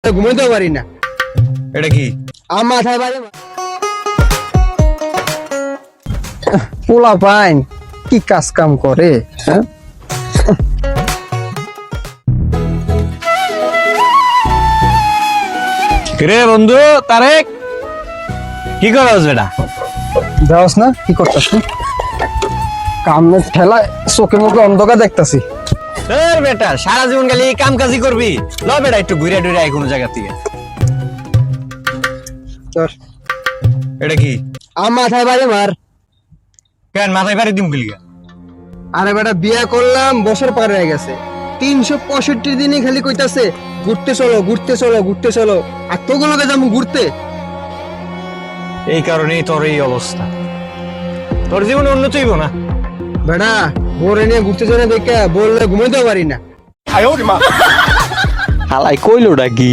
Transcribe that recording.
ঘুমাইতেও পারি না। এটা কি? আমার মাথায় বাজে পোলা পাইন কি কাজ কাম করে, হ্যাঁ? রে বন্ধু তারেক, কি করছ বেটা? যাওস না, কি করতেছ? কামে ঠেলায় চোখে মুখে অন্ধকার দেখতাছি। তোর বেটা সারা জীবন খালি কাম কাজই করবি। ল বেটা একটু ঘুরে টুরে আয় কোনো জায়গা থেকে। তোর এটা কি? আমার মাথায় বাজে মার। কেন মাথায় বাড়ি দিম গেলি? আরে বেটা বিয়া করলাম, বছর পার হয়ে গেছে, 365 দিনই খালি কইতাছে ঘুরতে চলো ঘুরতে চলো ঘুরতে চলো। আর তোগুলোকে যাবো ঘুরতে? এই কারণেই তোর এই অবস্থা। তোর জীবনে উন্নতি হইব না। বেটা ভোরে নিয়ে ঘুরতে চলে দেখে বললে ঘুমাইতেও পারি না। হালাই কইলোটা কি?